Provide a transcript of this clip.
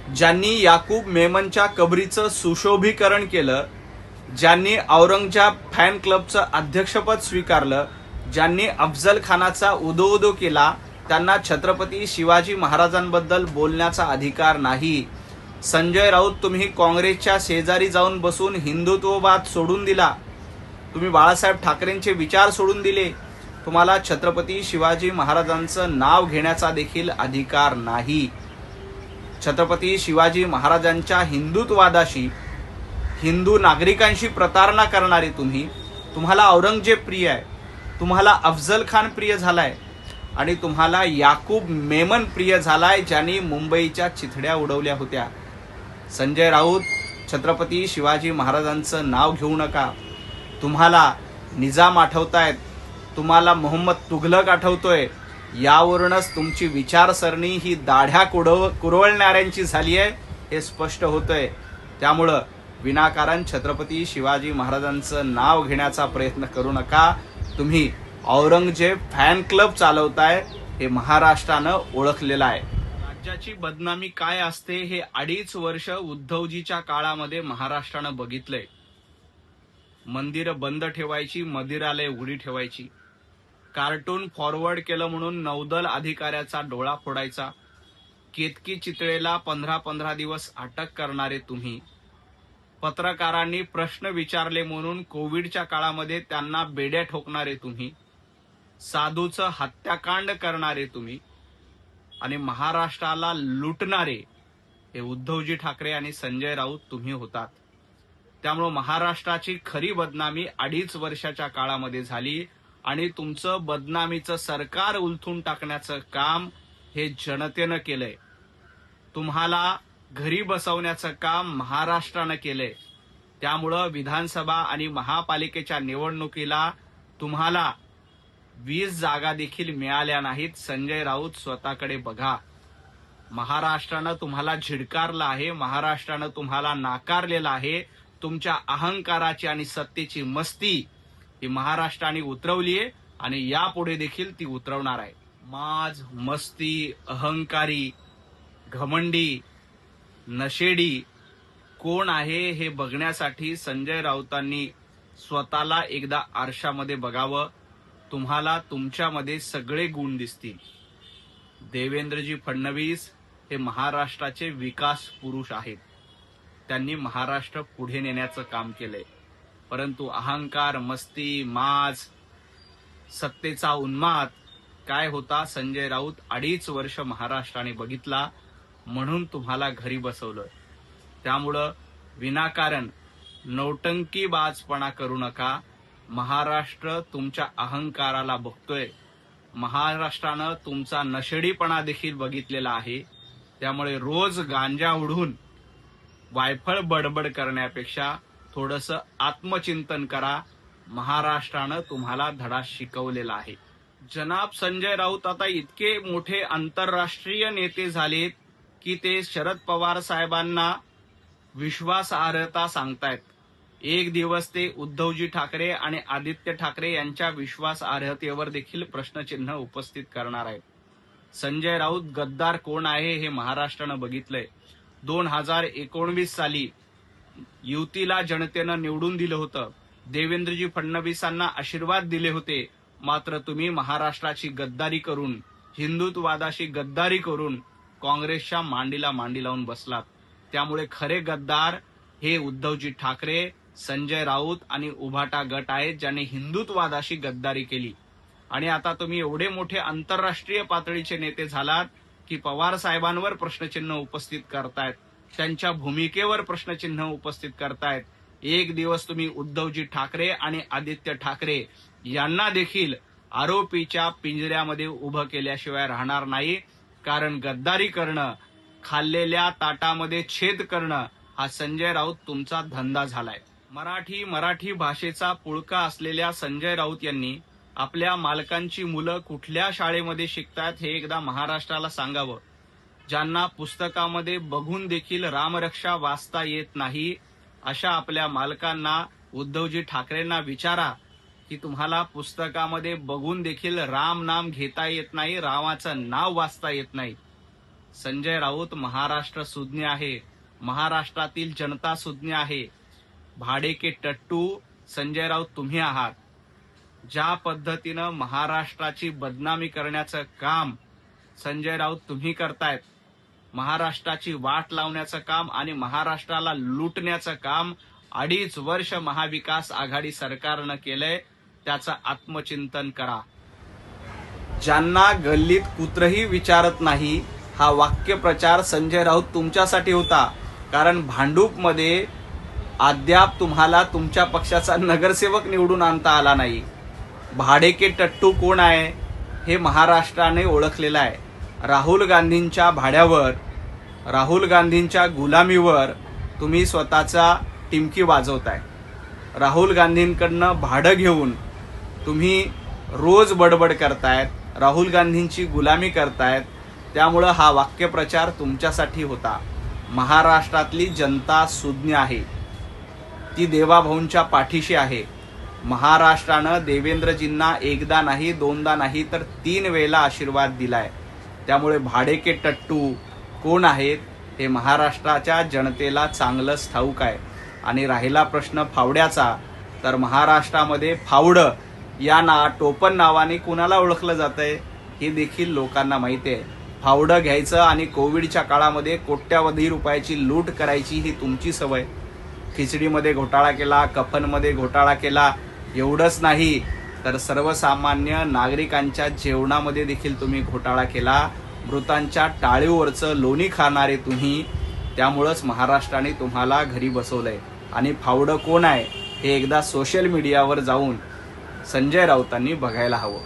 ज्यांनी याकूब मेमनच्या कबरीचं सुशोभीकरण केलं, ज्यांनी औरंगजेब फॅन क्लबचं अध्यक्षपद स्वीकारलं, ज्यांनी अफजल खानाचा उदो केला, त्यांना छत्रपती शिवाजी महाराजांबद्दल बोलण्याचा अधिकार नाही. संजय राऊत, तुम्ही काँग्रेसच्या शेजारी जाऊन बसून हिंदुत्ववाद सोडून दिला. तुम्ही बाळासाहेब ठाकरेंचे विचार सोडून दिले. तुम्हाला छत्रपती शिवाजी महाराजांचं नाव घेण्याचा देखील अधिकार नाही. छत्रपती शिवाजी महाराजांच्या हिंदुत्ववादाशी, हिंदू नागरिकांशी प्रतारणा करणारे तुम्हाला औरंगजेब प्रिय आहे, तुम्हाला अफजल खान प्रिय झालाय आणि तुम्हाला याकूब मेमन प्रिय झालाय, ज्यांनी मुंबईच्या चिथड्या उडवल्या होत्या. संजय राऊत, छत्रपती शिवाजी महाराजांचं नाव घेऊ नका. तुम्हाला निजाम आठवतायत, तुम्हाला मोहम्मद तुघलक आठवतोय. यावरूनच तुमची विचारसरणी ही दाढ्या कुरवळणाऱ्यांची झाली आहे हे स्पष्ट होतंय. त्यामुळं विनाकारण छत्रपती शिवाजी महाराजांचं नाव घेण्याचा प्रयत्न करू नका. तुम्ही औरंगजेब फॅन क्लब चालवताय हे महाराष्ट्रानं ओळखलेलं आहे. राज्याची बदनामी काय असते हे 2.5 वर्ष उद्धवजीच्या काळामध्ये महाराष्ट्रानं बघितलंय. मंदिरं बंद ठेवायची, मंदिरालय उघडी ठेवायची. कार्टून फॉरवर्ड केलं म्हणून नौदल अधिकाऱ्याचा डोळा फोडायचा. केतकी चितळेला 15 दिवस अटक करणारे तुम्ही. पत्रकारांनी प्रश्न विचारले म्हणून कोविडच्या काळामध्ये त्यांना बेड्या ठोकणारे तुम्ही. साधूचं हत्याकांड करणारे तुम्ही आणि महाराष्ट्राला लुटणारे हे उद्धवजी ठाकरे आणि संजय राऊत तुम्ही होतात. त्यामुळे महाराष्ट्राची खरी बदनामी 2.5 वर्षाच्या काळामध्ये झाली आणि तुमचं बदनामीचं सरकार उलथून टाकण्याचं काम हे जनतेनं केलंय. तुम्हाला घरी बसवण्याचं काम महाराष्ट्रानं केलंय. त्यामुळं विधानसभा आणि महापालिकेच्या निवडणुकीला तुम्हाला 20 जागा देखील मिळाल्या नाहीत. संजय राऊत, स्वतःकडे बघा. महाराष्ट्रानं तुम्हाला झिडकारलं आहे, महाराष्ट्रानं तुम्हाला नाकारलेलं आहे. तुमच्या अहंकाराची आणि सत्तेची मस्ती ही महाराष्ट्राने उतरवली आहे आणि यापुढे देखील ती उतरवणार आहे. माज, मस्ती, अहंकारी, घमंडी, नशेडी कोण आहे हे बघण्यासाठी संजय राऊतांनी स्वतःला एकदा आरशामध्ये बघावं. तुम्हाला तुमच्यामध्ये सगळे गुण दिसतील. देवेंद्रजी फडणवीस हे महाराष्ट्राचे विकास पुरुष आहेत. त्यांनी महाराष्ट्र पुढे नेण्याचं काम केलंय. परंतु अहंकार, मस्ती, माज, सत्तेचा उन्माद काय होता संजय राऊत 2.5 वर्ष महाराष्ट्राने बघितला, म्हणून तुम्हाला घरी बसवलं. त्यामुळं विनाकारण नौटंकीबाजपणा करू नका. महाराष्ट्र तुमच्या अहंकाराला बघतोय. महाराष्ट्रानं तुमचा नशेडीपणा देखील बघितलेला आहे. त्यामुळे रोज गांजा उडून वायफळ बडबड करण्यापेक्षा थोडंसं आत्मचिंतन करा. महाराष्ट्रानं तुम्हाला धडा शिकवलेला आहे. जनाब संजय राऊत आता इतके मोठे आंतरराष्ट्रीय नेते झालेत की ते शरद पवार साहेबांना विश्वासार्हता सांगतायत. एक दिवस ते उद्धवजी ठाकरे आणि आदित्य ठाकरे यांच्या विश्वासार्हतेवर देखील प्रश्नचिन्ह उपस्थित करणार आहेत. संजय राऊत गद्दार कोण आहे हे महाराष्ट्रानं बघितलंय. 2019 साली युतीला जनतेनं निवडून दिलं होतं. देवेंद्रजी फडणवीसांना आशीर्वाद दिले होते. मात्र तुम्ही महाराष्ट्राची गद्दारी करून, हिंदुत्ववादाशी गद्दारी करून काँग्रेसच्या मांडीला मांडी लावून बसलात. त्यामुळे खरे गद्दार हे उद्धवजी ठाकरे, संजय राऊत आणि उभाटा गट आहेत, ज्यांनी हिंदुत्ववादाशी गद्दारी केली. आणि आता तुम्ही एवढे मोठे आंतरराष्ट्रीय पातळीचे नेते झालात की पवार साहेबांवर प्रश्नचिन्ह उपस्थित करतायत, त्यांच्या भूमिकेवर प्रश्नचिन्ह उपस्थित करतायत. एक दिवस तुम्ही उद्धवजी ठाकरे आणि आदित्य ठाकरे यांना देखील आरोपीच्या पिंजऱ्यामध्ये उभं केल्याशिवाय राहणार नाही. कारण गद्दारी करणं, खाल्लेल्या ताटामध्ये छेद करणं हा संजय राऊत तुमचा धंदा झालाय. मराठी भाषेचा पुळका असलेल्या संजय राऊत यांनी आपल्या मालकांची मुलं कुठल्या शाळेमध्ये शिकतात हे एकदा महाराष्ट्राला सांगावं. ज्यांना पुस्तकामध्ये बघून देखील रामरक्षा वाचता येत नाही, अशा आपल्या मालकांना, उद्धवजी ठाकरेंना विचारा की तुम्हाला पुस्तकामध्ये बघून देखील राम नाम घेता येत नाही, रामाचं नाव वाचता येत नाही. संजय राऊत महाराष्ट्र सुज्ञ आहे, महाराष्ट्रातील जनता सुज्ञ आहे. भाडे के टट्टू संजय राऊत तुम्ही आहात. ज्या पद्धतीनं महाराष्ट्राची बदनामी करण्याचं काम संजय राऊत तुम्ही करतायत, महाराष्ट्राची वाट लावण्याचं काम आणि महाराष्ट्राला लुटण्याचं काम 2.5 वर्ष महाविकास आघाडी सरकारनं केलंय. त्याचं आत्मचिंतन करा. ज्यांना गल्लीत कुत्रही विचारत नाही, हा वाक्यप्रचार संजय राऊत तुमच्यासाठी होता. कारण भांडूपमध्ये अद्याप तुम्हाला तुमच्या पक्षाचा नगरसेवक निवडून आणता आला नाही. भाडे के टट्टू कोण आहे हे महाराष्ट्राने ओळखलेलं आहे. राहुल गांधींच्या भाड्यावर, राहुल गांधींच्या गुलामीवर तुम्ही स्वतःचा टिमकी वाजवताय. राहुल गांधींकडनं भाडं घेऊन तुम्ही रोज बडबड करतायत, राहुल गांधींची गुलामी करतायत. त्यामुळं हा वाक्यप्रचार तुमच्यासाठी होता. महाराष्ट्रातली जनता सुज्ञ आहे, ती देवाभाऊंच्या पाठीशी आहे. महाराष्ट्रानं देवेंद्रजींना एकदा नाही, दोनदा नाही तर 3 वेळेला आशीर्वाद दिलाय. त्यामुळे भाडे के टट्टू कोण आहेत हे महाराष्ट्राच्या जनतेला चांगलंच ठाऊक आहे. आणि राहिला प्रश्न फावड्याचा, तर महाराष्ट्रामध्ये फावडं या टोपण नावाने कुणाला ओळखलं जातंय हे देखील लोकांना माहिती आहे. फावडं घ्यायचं आणि कोविडच्या काळामध्ये कोट्यावधी रुपयाची लूट करायची ही तुमची सवय. खिचडीमध्ये घोटाळा केला, कफनमध्ये घोटाळा केला. एवढंच नाही तर सर्वसामान्य नागरिकांच्या जेवणामध्ये देखील तुम्ही घोटाळा केला. मृतांच्या टाळीवरचं लोणी खाणारे तुम्ही. त्यामुळंच महाराष्ट्राने तुम्हाला घरी बसवलंय. आणि फावडं कोण आहे हे एकदा सोशल मीडियावर जाऊन संजय राऊतांनी बघायला हवं.